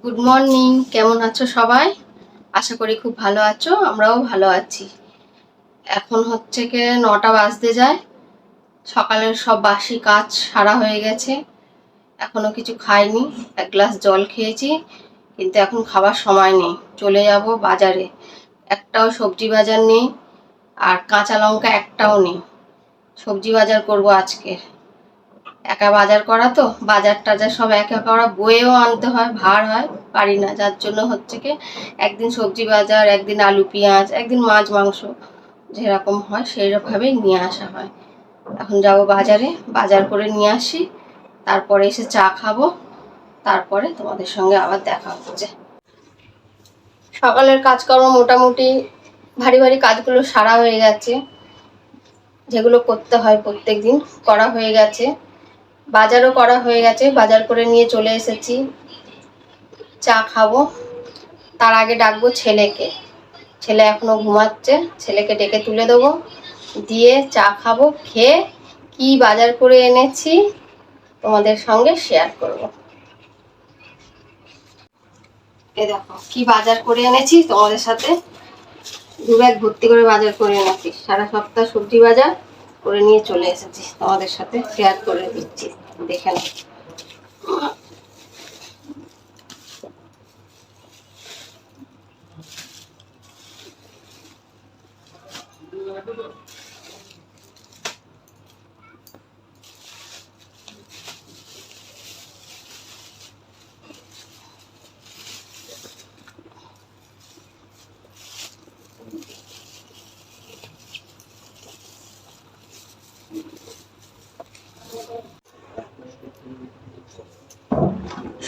Good morning, কেমন আছো সবাই? আশা করি খুব ভালো আছো, আমরাও ভালো আছি। এখন হচ্ছে কি 9টা বাজতে যায়। সকালের সব বাসি কাজ সারা হয়ে গেছে, এখনো কিছু খাইনি। এক গ্লাস জল খেয়েছি, কিন্তু এখন খাবার সময় নেই। চলে যাব বাজারে, একটাও সবজি বাজার নেই, আর কাঁচা লঙ্কা একটাও নেই। সবজি বাজার করব আজকে। একা বাজার করা তো, বাজার টাজার সব একা করা, বয়েও আনতে হয়, ভার হয়, পারি না। যার জন্য হচ্ছে কি একদিন সবজি বাজার, একদিন আলু পেঁয়াজ, একদিন মাছ মাংস, যেরকম হয় সেই রকমভাবেই নিয়ে আসা হয়। এখন যাব বাজারে, বাজার করে নিয়ে আসি, তারপরে এসে চা খাবো, তারপরে তোমাদের সঙ্গে আবার দেখা হচ্ছে। সকালের কাজকর্ম মোটামুটি ভারী ভারী কাজগুলো সারা হয়ে গেছে, যেগুলো করতে হয় প্রত্যেক দিন করা হয়ে গেছে। বাজারও করা হয়ে গেছে, বাজার করে নিয়ে চলে এসেছি। চা খাবো, তার আগে ডাকবো ছেলেকে। ছেলে এখনো ঘুমাচ্ছে, ছেলেকে ডেকে তুলে দেবো, দিয়ে চা খাবো। খেয়ে কি বাজার করে এনেছি তোমাদের সঙ্গে শেয়ার করব। এই দেখো কি বাজার করে এনেছি তোমাদের সাথে। 2 ব্যাগ ভর্তি করে বাজার করে এনেছি, সারা সপ্তাহ সবজি বাজার করে নিয়ে চলে এসেছি, তোমাদের সাথে শেয়ার করে দিচ্ছি, দেখে নাও।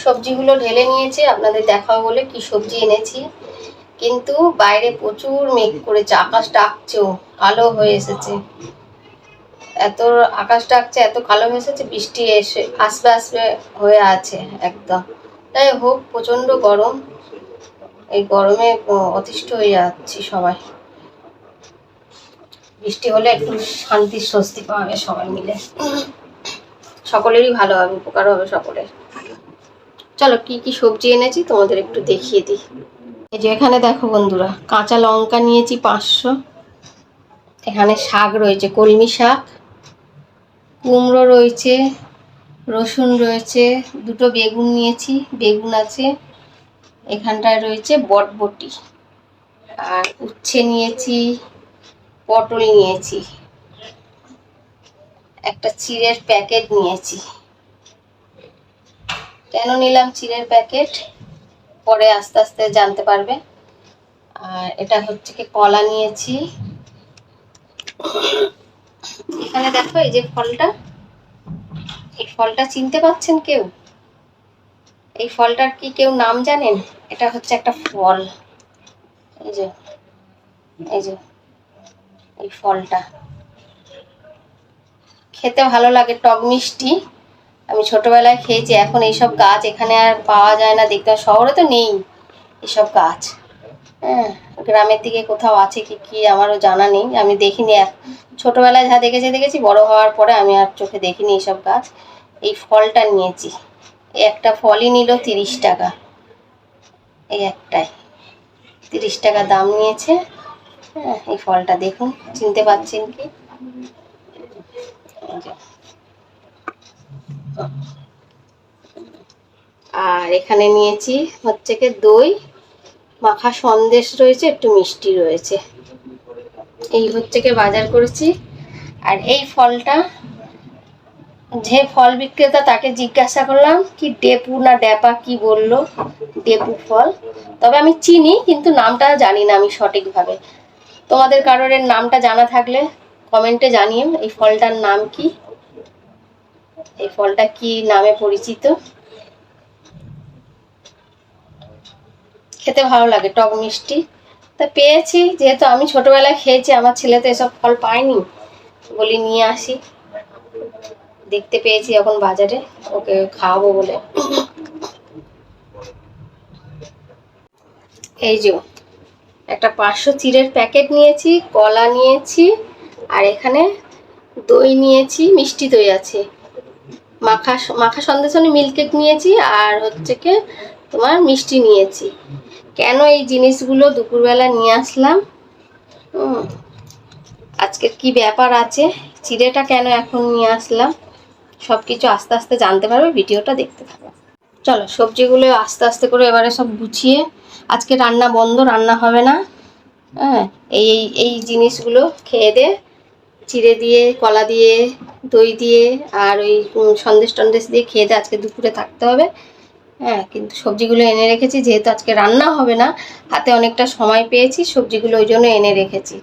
সবজিগুলো ঢেলে নিয়েছি আপনাদের দেখাবো বলে, কি সবজি এনেছি। কিন্তু বাইরে প্রচুর মেঘ করেছে, আকাশ ডাকছেও, কালো হয়ে এসেছে। এত আকাশ ডাকছে, এত কালো হয়ে এসেছে, বৃষ্টি এসে আসবে আসবে হয়ে আছে একদম। তাই হোক, প্রচন্ড গরম, এই গরমে অতিষ্ঠ হয়ে যাচ্ছি সবাই। বৃষ্টি হলে একটু শান্তির স্বস্তি পাবে সবাই মিলে, সকলেরই ভালো হবে, উপকার হবে সকলের। চলো কি কি সবজি এনেছি তোমাদের একটু দেখিয়ে দিই। এই যে এখানে দেখো বন্ধুরা, কাঁচা লঙ্কা নিয়েছি 500। এখানে শাক রয়েছে, কলমি শাক, কুমড়ো রয়েছে, রসুন রয়েছে, 2টো বেগুন নিয়েছি, বেগুন আছে। এখানটায় রয়েছে বটবটি, আর উচ্ছে নিয়েছি, পটল নিয়েছি, একটা চিড়ের প্যাকেট নিয়েছি। কেন নিলাম চিড়ের প্যাকেট পরে আস্তে আস্তে জানতে পারবে। আর এটা হচ্ছে কি কলা নিয়েছি। এখানে দেখো এই যে ফলটা, এই ফলটা চিনতে পারছেন কেউ? এই ফলটার কি কেউ নাম জানেন? এটা হচ্ছে একটা ফল, এই যে এই যে এই ফলটা খেতে ভালো লাগে, টক মিষ্টি। আমি ছোটবেলায় খেয়েছি, এখন এইসব গাছ এখানে আর পাওয়া যায় না, দেখতে শহরে তো নেই এসব গাছ। হ্যাঁ, গ্রামের দিকে কোথাও আছে কি কি আমারও জানা নেই, আমি দেখিনি। ছোটবেলায় যা দেখেছি, বড় হওয়ার পরে আমি আর চোখে দেখিনি এইসব গাছ। এই ফলটা নিয়েছি, এই একটা ফলই নিল 30 টাকা, এই একটাই 30 টাকা দাম নিয়েছে। হ্যাঁ, এই ফলটা দেখুন, চিনতে পারছেন কি? আর এখানে নিয়েছি হচ্ছে কি দই মাখা, সন্দেশ রয়েছে, একটু মিষ্টি রয়েছে। এই হচ্ছে কি বাজার করেছি। আর এই ফলটা, যে ফল বিক্রেতা তাকে জিজ্ঞাসা করলাম কি ডেপু না ড্যাপা কি বললো, ডেপু ফল। তবে আমি চিনি, কিন্তু নামটা জানি না আমি সঠিকভাবে। তোমাদের কারোর এর নামটা জানা থাকলে কমেন্টে জানিও, এই ফলটার নাম কি, এই ফলটা কি নামে পরিচিত। খেতে ভালো লাগে, টক মিষ্টি। তা পেয়েছি, যেহেতু আমি ছোটবেলায় খেয়েছি, আমার ছেলে তো এসব ফল পায়নি, বলি নিয়ে আসি। দেখতে পেয়েছি এখন বাজারে, ওকে খাওয়াবো বলে। এই যে একটা 500 চিড়ের প্যাকেট নিয়েছি, কলা নিয়েছি, আর এখানে দই নিয়েছি, মিষ্টি দই আছে, মাখা মাখা সন্দেশ, মিল্ক কেক নিয়েছি, আর হচ্ছে কি তোমার মিষ্টি নিয়েছি। কেন এই জিনিসগুলো দুপুরবেলা নিয়ে আসলাম, আজকের কি ব্যাপার আছে, চিড়েটা কেন এখন নিয়ে আসলাম, সব কিছু আস্তে আস্তে জানতে পারবে, ভিডিওটা দেখতে থাকো। চলো সবজিগুলো আস্তে আস্তে করে এবারে সব গুছিয়ে, আজকে রান্না বন্ধ, রান্না হবে না। হ্যাঁ, এই এই জিনিসগুলো খেয়ে দে, চিড়ে দিয়ে, কলা দিয়ে, দই দিয়ে আর ওই সন্দেশ টন্দেশ দিয়ে খেয়ে দে, আজকে দুপুরে থাকতে হবে। হ্যাঁ, কিন্তু সবজিগুলো এনে রেখেছি, যেহেতু আজকে রান্না হবে না, হাতে অনেকটা সময় পেয়েছি, সবজিগুলো ওই জন্য এনে রেখেছি।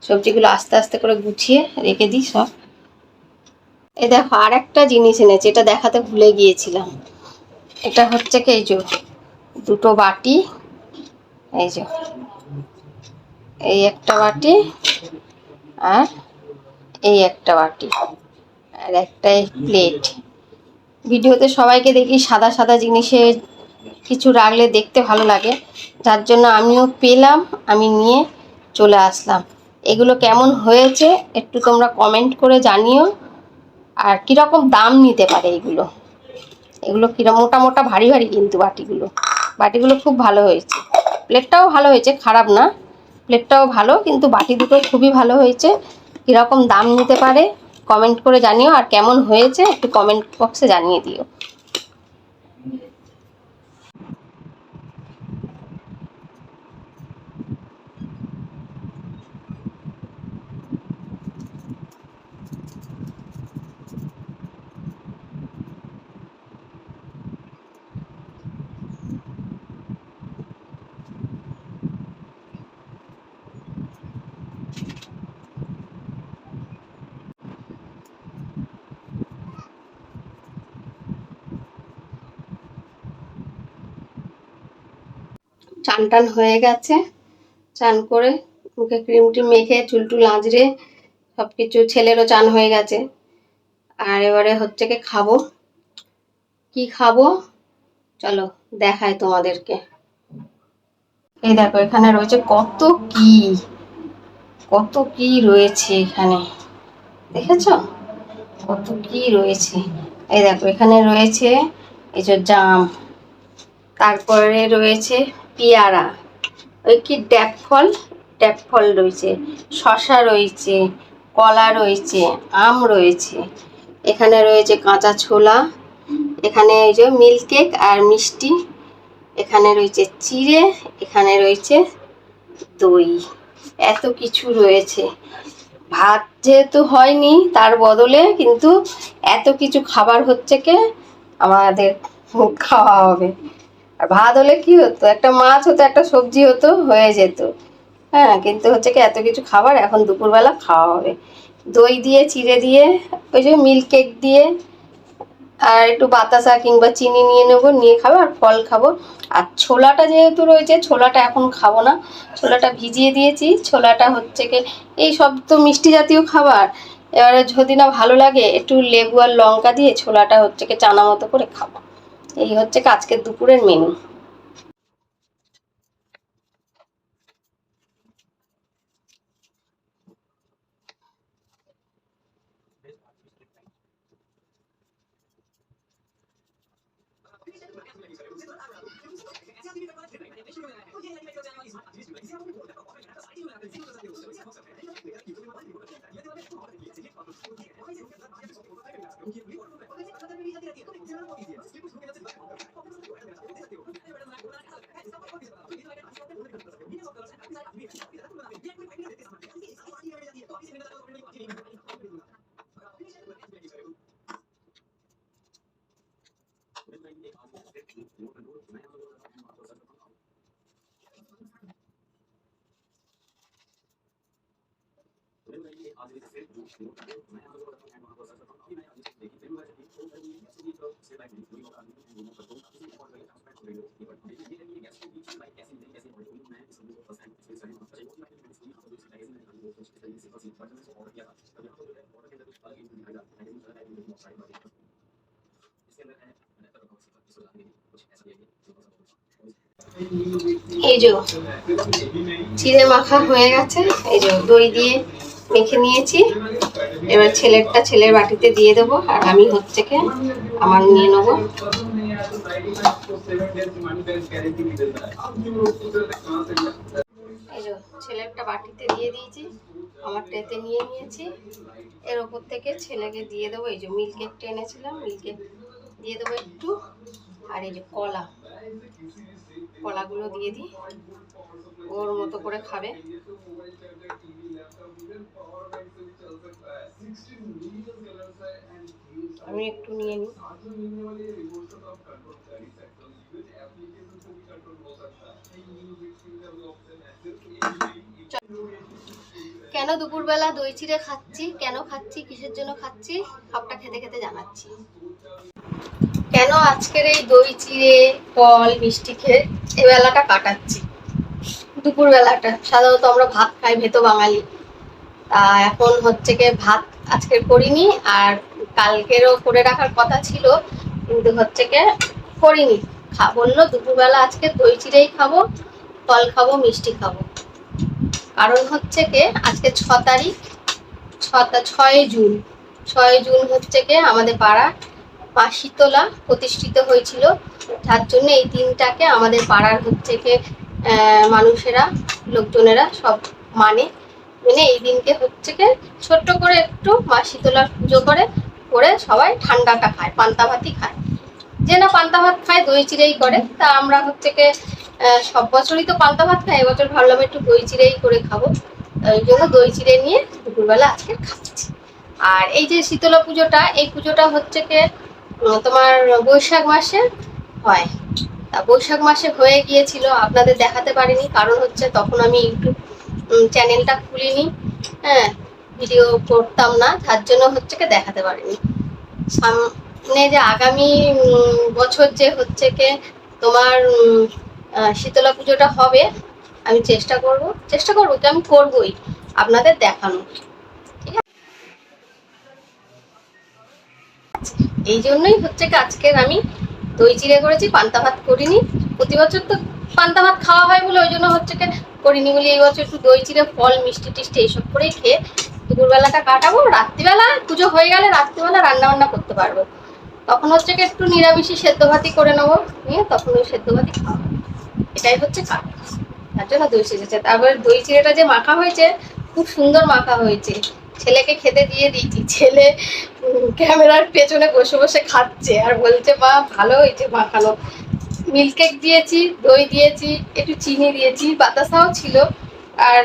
সবজিগুলো আস্তে আস্তে করে গুছিয়ে রেখে দিই সব। এই দেখো আর একটা জিনিস এনেছি, এটা দেখাতে ভুলে গিয়েছিলাম। এটা হচ্ছে কি, এই যে দুটো বাটি, এই যে এই একটা বাটি আর এই একটা বাটি আর একটা প্লেট। ভিডিওতে সবাইকে দেখি সাদা সাদা জিনিসে কিছু রাখলে দেখতে ভালো লাগে, যার জন্য আমিও পেলাম, আমি নিয়ে চলে আসলাম। এগুলো কেমন হয়েছে একটু তোমরা কমেন্ট করে জানিও, আর কীরকম দাম নিতে পারে এগুলো। এগুলো কিরকম মোটা মোটা ভারী ভারী, কিন্তু বাটিগুলো খুব ভালো হয়েছে। প্লেটটাও ভালো হয়েছে, খারাপ না, প্লেটটাও ভালো, কিন্তু বাটি দুটো খুবই ভালো হয়েছে। কীরকম দাম নিতে পারে কমেন্ট করে জানিও, আর কেমন হয়েছে একটু কমেন্ট বক্সে জানিয়ে দিও। চান টান হয়ে গেছে, চান করে মুখে ক্রিম টিম মেখে চুল টুল আঁচড়ে সব কিছু, ছেলেরও চান হয়ে গেছে। আর এবারে হচ্ছে কি খাবো, কি খাবো চলো দেখাই তোমাদেরকে। এই দেখো এখানে রয়েছে কত কি, কত কি রয়েছে এখানে, দেখেছ কত কি রয়েছে। এই দেখো এখানে রয়েছে এই যে জাম, তারপরে রয়েছে পেয়ারা, ওই কি ড্যাপ ফল রয়েছে, শসা রয়েছে, কলা রয়েছে, আম রয়েছে, এখানে রয়েছে কাঁচা ছোলা, এখানে এই যে মিল্ক কেক আর মিষ্টি, এখানে রয়েছে চিড়ে, এখানে রয়েছে দই, এত কিছু রয়েছে। ভাত যেহেতু হয়নি তার বদলে কিন্তু এত কিছু খাবার হচ্ছে কে আমাদের খাওয়া হবে। আর ভাত হলে কি হতো, একটা মাছ হতো, একটা সবজি হতো, হয়ে যেত। হ্যাঁ, কিন্তু হচ্ছে কি এত কিছু খাবার এখন দুপুরবেলা খাওয়া হবে। দই দিয়ে, চিড়ে দিয়ে, ওই যে মিল্ক কেক দিয়ে, আর একটু বাতাসা কিংবা চিনি নিয়ে নেবো, নিয়ে খাবো, আর ফল খাবো। আর ছোলাটা যেহেতু রয়েছে, ছোলাটা এখন খাবো না, ছোলাটা ভিজিয়ে দিয়েছি। ছোলাটা হচ্ছে কি এই সব তো মিষ্টি জাতীয় খাবার, এবারে যদি না ভালো লাগে একটু লেবু আর লঙ্কা দিয়ে ছোলাটা হচ্ছে কি চানা মতো করে খাবো। এই হচ্ছে কি আজকের দুপুরের মেনু। এই যে চিড়ে মাখা হয়ে গেছে, এই যে দই দিয়ে মেখে নিয়েছি। এবার ছেলের বাটিতে দিয়ে দেবো, আর আমি হচ্ছে কি আমার নিয়ে নেবো। এই যে ছেলেরটা বাটিতে দিয়ে দিয়েছি, আমার ট্রেতে নিয়ে নিয়েছি। এর ওপর থেকে ছেলেকে দিয়ে দেবো এই যে মিল্ক কেকটা এনেছিলাম, মিল্ক কেক দিয়ে দেবো একটু। আর এই যে কলাগুলো দিয়ে দিই, ওর মতো করে খাবে। আমি একটু নিয়ে নিই। কেন দুপুরবেলা দই চিড়ে খাচ্ছি, কেন খাচ্ছি, কিসের জন্য খাচ্ছি, সবটা খেতে খেতে জানাচ্ছি। কেন আজকের এই দই চিড়ে ফল মিষ্টি খেয়ে এই বেলাটা কাটাচ্ছি। দুপুর বেলাটা সাধারণত আমরা ভাত খাই, ভেতো বাঙালি। তা এখন হচ্ছে কি ভাত আজকে করিনি, আর কালকেরও করে রাখার কথা ছিল, কিন্তু হচ্ছে কি করিনি। বললো দুপুরবেলা আজকে দই চিড়েই খাবো, ফল খাবো, মিষ্টি খাবো। কারণ হচ্ছে কি আজকে 6 তারিখ, 6 জুন। 6 জুন হচ্ছে কি আমাদের পাড়া মা শীতলা প্রতিষ্ঠিত হয়েছিল। তার জন্য এই দিনটাকে আমাদের পাড়ার হচ্ছে কি মানুষেরা, লোকজনেরা সব মানে এই দিনকে হচ্ছে কি ছোট্ট করে একটু মা শীতলার পুজো করে সবাই ঠান্ডাটা খায়, পান্তা ভাতই খায়। যে না পান্তা ভাত খায় দই চিড়েই করে। তা আমরা হচ্ছে কি সব বছরই তো পান্তা ভাত খাই, এবছর ভাবলাম একটু দই চিড়েই করে খাবো। ওই জন্য দই চিড়ে নিয়ে দুপুরবেলা আজকে খাচ্ছি। আর এই যে শীতলা পুজোটা, এই পুজোটা হচ্ছে কি তোমার বৈশাখ মাসে হয়। তা বৈশাখ মাসে হয়ে গিয়েছিল, আপনাদের দেখাতে পারিনি, কারণ হচ্ছে তখন আমি ইউটিউব চ্যানেলটা খুলিনি, হ্যাঁ ভিডিও করতাম না, তার জন্য হচ্ছে কি দেখাতে পারিনি। সামনে যে আগামী বছর যে হচ্ছে কি তোমার শীতলা পুজোটা হবে, আমি চেষ্টা করব কি আমি করবই আপনাদের দেখানো, ঠিক আছে? এই জন্যই হচ্ছে কি আজকের আমি দই চিড়ে করেছি, পান্তা ভাত করিনি। প্রতি বছর তো পান্তা ভাত খাওয়া হয় বলে ওই জন্য হচ্ছে কি করিনি, বলি এই বছর একটু দই চিড়ে ফল মিষ্টি টিষ্টি এইসব করেই খেয়ে দুপুরবেলাটা কাটাবো। রাত্রিবেলা পুজো হয়ে গেলে রাত্রিবেলা রান্না বান্না করতে পারবো, তখন হচ্ছে কি একটু নিরামিষই সেদ্ধ ভাতই করে নেবো, নিয়ে তখন ওই সেদ্ধ ভাতই খাওয়া, এটাই হচ্ছে কাজ। তার জন্য দই চিড়েছে। তারপর দই চিড়েটা যে মাখা হয়েছে খুব সুন্দর মাখা হয়েছে, ছেলেকে খেতে দিয়ে দিয়েছি। ছেলে ক্যামেরার পেছনে বসে বসে খাচ্ছে আর বলছে মা ভালো হয়েছে মাখানো। মিল্ক কেক দিয়েছি, দই দিয়েছি, একটু চিনি দিয়েছি, বাতাসাও ছিল। আর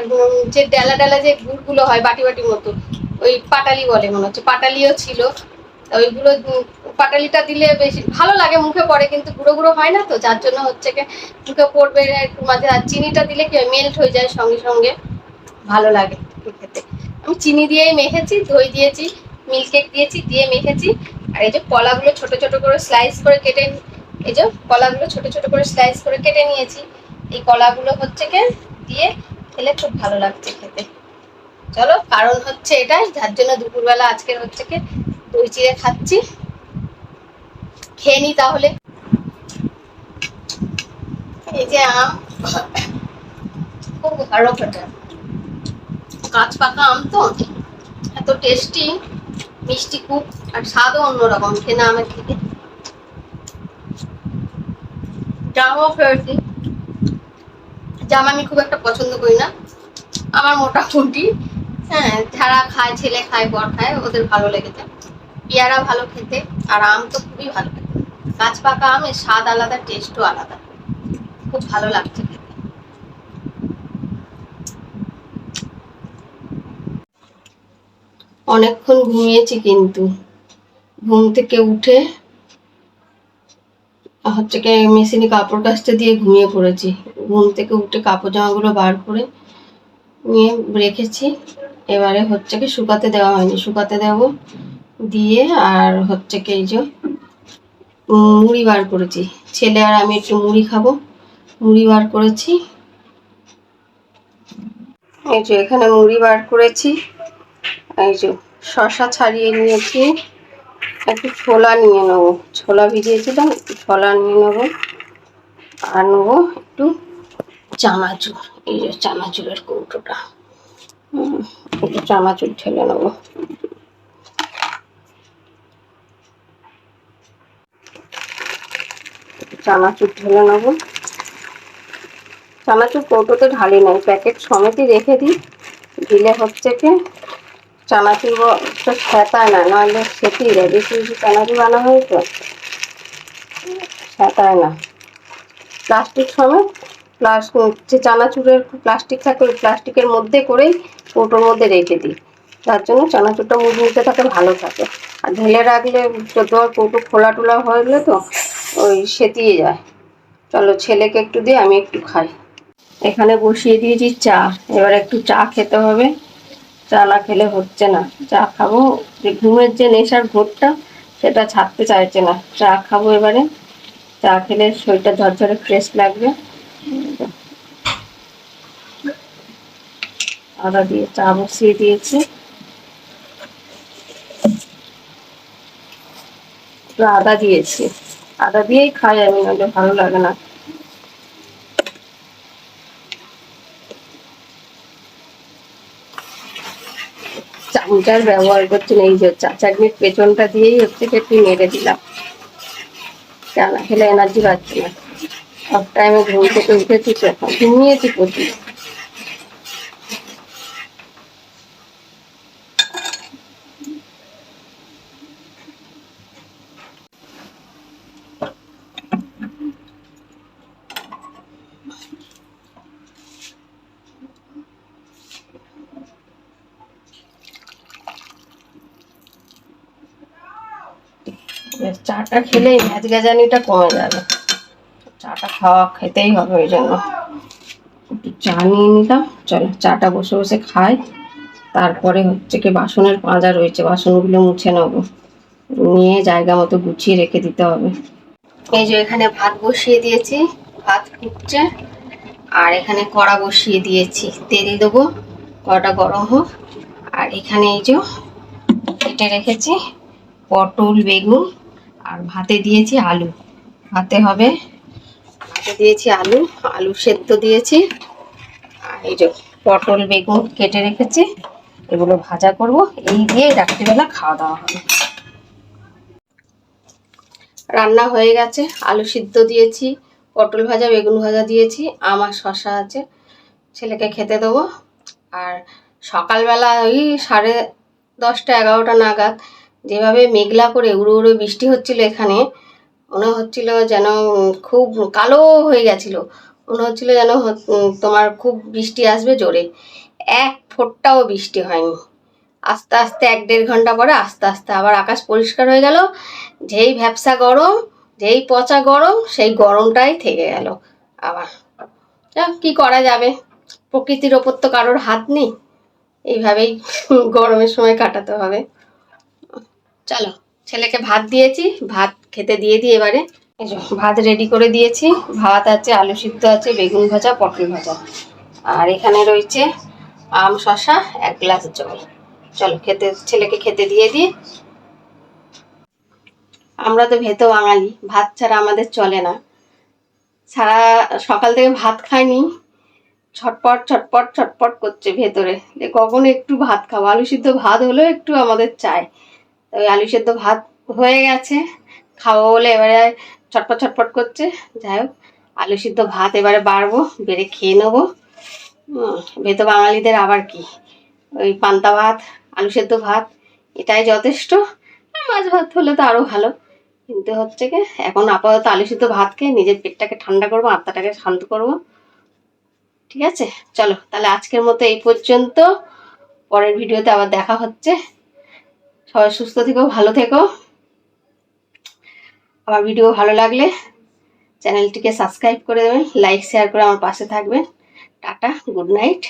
যে ডালা ডালা যে গুড়গুলো হয় বাটি বাটি মতো, ওই পাটালি বলে মনে হচ্ছে, পাটালিও ছিল। ওইগুলো পাটালিটা দিলে বেশি ভালো লাগে, মুখে পড়ে, কিন্তু গুঁড়ো গুঁড়ো হয় না তো, যার জন্য হচ্ছে কি মুখে পড়বে একটু মাঝে। আর চিনিটা দিলে কি মেল্ট হয়ে যায় সঙ্গে সঙ্গে, ভালো লাগে খেতে। আমি চিনি দিয়েই মেখেছি, দই দিয়েছি, মিল্ক কেক দিয়েছি, দিয়ে মেখেছি। আর এই যে কলাগুলো ছোট ছোট করে স্লাইস করে কেটে, এই যে কলাগুলো ছোট ছোট করে স্লাইস করে কেটে নিয়েছি। এই কলাগুলো হচ্ছে কি দিয়ে খেলে খুব ভালো লাগছে খেতে। চলো, কারণ হচ্ছে এটাই, যার জন্য দুপুরবেলা আজকের হচ্ছে কি দই চিড়ে খাচ্ছি। খেয়ে নি তাহলে। এই যে আম, খুব ভালো খেতে, কাঁচ পাকা আম তো, এত টেস্টি, মিষ্টি খুব, আর স্বাদও অন্যরকম কেনা আমের থেকে। জামও খেয়েছি, জাম আমি খুব একটা পছন্দ করি না, আমার মোটামুটি, হ্যাঁ যারা খায়, ছেলে খায়, বর খায়, ওদের ভালো লেগেছে। পেয়ারা ভালো খেতে, আর আম তো খুবই ভালো খেতে। কাঁচ পাকা আমের স্বাদ আলাদা, টেস্টও আলাদা, খুব ভালো লাগছে খেতে। অনেকক্ষণ ঘুমিয়েছি, কিন্তু ঘুম থেকে উঠে হচ্ছে কি মেশিনে কাপড় কাচতে দিয়ে ঘুমিয়ে পড়েছি। ঘুম থেকে উঠে কাপড় জামাগুলো বার করে নিয়ে রেখেছি, এবারে হচ্ছে কি শুকাতে দেওয়া হয়নি, শুকাতে দেবো। দিয়ে আর হচ্ছে কি এই যে মুড়ি বার করেছি, ছেলে আর আমি একটু মুড়ি খাবো, মুড়ি বার করেছি। এই যে এখানে মুড়ি বার করেছি, এই যে শসা ছাড়িয়ে নিয়েছি, একটু ছোলা নিয়ে নেবো, ছোলা ভিজিয়েছিলাম, একটু ছোলা নিয়ে নেবো। আর নেবো একটু চানাচুর, এই যে চানাচুরের কৌটোটা, একটু চানাচুর ঢেলে নেবো। চানাচুর ঢেলে নেব। চানাচুর কৌটোতে ঢালি নাই, প্যাকেট সমেতই রেখে দিই, দিলে হচ্ছে কি চানাচুর ছ্যাঁতায় না, নাহলে সেটিয়ে যায়। বেশি বেশি চানাচুর আনা হয় তো ছ্যাঁতায় না। প্লাস্টিক সমেত যে চানাচুরের প্লাস্টিক থাকে ওই প্লাস্টিকের মধ্যে করেই কৌটোর মধ্যে রেখে দিই, তার জন্য চানাচুরটা মুচমুচে থাকে, ভালো থাকে। আর ঢেলে রাখলে তোমার কৌটো খোলা টোলা হয়ে তো ওই সেতিয়ে যায়। চলো ছেলেকে একটু দিয়ে আমি একটু খাই। এখানে বসিয়ে দিয়েছি চা, এবার একটু চা খেতে হবে, চা না খেলে হচ্ছে না। চা খাবো, যে ঘুমের যে নেশার ঘোরটা সেটা ছাড়তে চাইছে না। চা খাবো এবারে, চা খেলে শরীরটা ঝরঝরে ফ্রেশ লাগবে। আদা দিয়ে চা বসিয়ে দিয়েছি, আদা দিয়েছি, আদা দিয়েই খাই আমি, নাহলে ভালো লাগে না। চামচার ব্যবহার করছি না, এই যে চা চাটনির পেছনটা দিয়েই হচ্ছে একটু নেড়ে দিলাম। চা না খেলে এনার্জি পাচ্ছি না। সব টাইমে ঘুম থেকে উঠেছি তো, ঘুমিয়েছি প্রচুর। চাটা খেলেই ম্যাচ গাজানিটা কমে যাবে, চাটা খেতেই হবে, ওই জন্য একটু চা নিয়ে নিলাম। চলো চাটা বসে বসে খাই, তারপরে হচ্ছে কি বাসনের পাঁজা রয়েছে, বাসনগুলো মুছে নেবো, নিয়ে জায়গা মতো গুছিয়ে রেখে দিতে হবে। এই যে এখানে ভাত বসিয়ে দিয়েছি, ভাত ফুটছে, আর এখানে কড়া বসিয়ে দিয়েছি, তেল দেবো, কড়াটা গরম হোক। আর এখানে এই যে কেটে রেখেছি পটল বেগুন, আর ভাতে দিয়েছি আলু, ভাতে হবে, ভাতে দিয়েছি আলু, আলু সেদ্ধ দিয়েছি। আর এই যে পটল বেগুন কেটে রেখেছি, এগুলো ভাজা করব, এই দিয়ে রাত্রিবেলা খাওয়া দাওয়া হবে। রান্না হয়ে গেছে, আলু সিদ্ধ দিয়েছি, পটল ভাজা বেগুন ভাজা দিয়েছি, আমার শসা আছে, ছেলেকে খেতে দেবো। আর সকালবেলা ওই 10:30-11টা নাগাদ যেভাবে মেঘলা করে উড়ো উড়ো বৃষ্টি হচ্ছিল, এখানে মনে হচ্ছিল যেন খুব কালো হয়ে গেছিল, মনে হচ্ছিল যেন তোমার খুব বৃষ্টি আসবে জোরে। এক ফোঁটাও বৃষ্টি হয়নি। আস্তে আস্তে 1-1.5 ঘন্টা পরে আস্তে আস্তে আবার আকাশ পরিষ্কার হয়ে গেল। যেই ভ্যাপসা গরম, যেই পচা গরম, সেই গরমটাই থেকে গেল আবার। কি করা যাবে, প্রকৃতির ওপর তো কারোর হাত নেই, এইভাবেই গরমের সময় কাটাতে হবে। চলো ছেলেকে ভাত দিয়েছি, ভাত খেতে দিয়ে দিই এবারে। এই যে ভাত রেডি করে দিয়েছি, ভাত আছে, আলু সিদ্ধ আছে, বেগুন ভাজা, পটল ভাজা, আর এখানে রয়েছে আম শসা, 1 গ্লাস জল। চলো ছেলেকে খেতে দিয়ে দিই। আমরা তো ভেতো বাঙালি, ভাত ছাড়া আমাদের চলে না। সারা সকাল থেকে ভাত খাইনি, ছটপট ছটপট ছটপট করছে ভেতরে, যে কখন একটু ভাত খাবো। আলু সিদ্ধ ভাত হলেও একটু আমাদের চাই। ওই আলু সিদ্ধ ভাত হয়ে গেছে, খাবো বলে এবারে ছটপট ছটপট করছে। যাই হোক, আলু সিদ্ধ ভাত এবারে বাড়বো, বেড়ে খেয়ে নেবো। ভেতো বাঙালিদের আবার কি, ওই পান্তা ভাত, আলু সেদ্ধ ভাত, এটাই যথেষ্ট। মাছ ভাত হলে তো আরো ভালো, কিন্তু হচ্ছে কি এখন আপাতত আলু সিদ্ধ ভাত খেয়ে নিজের পেটটাকে ঠান্ডা করবো, আত্মাটাকে শান্ত করবো। ঠিক আছে, চলো তাহলে আজকের মতো এই পর্যন্ত, পরের ভিডিওতে আবার দেখা হচ্ছে। সবাই সুস্থ থেকো, ভালো থেকো। আমার ভিডিও ভালো লাগলে চ্যানেলটিকে সাবস্ক্রাইব করে দেবেন, লাইক শেয়ার করে আমার পাশে থাকবেন। Tata, good night.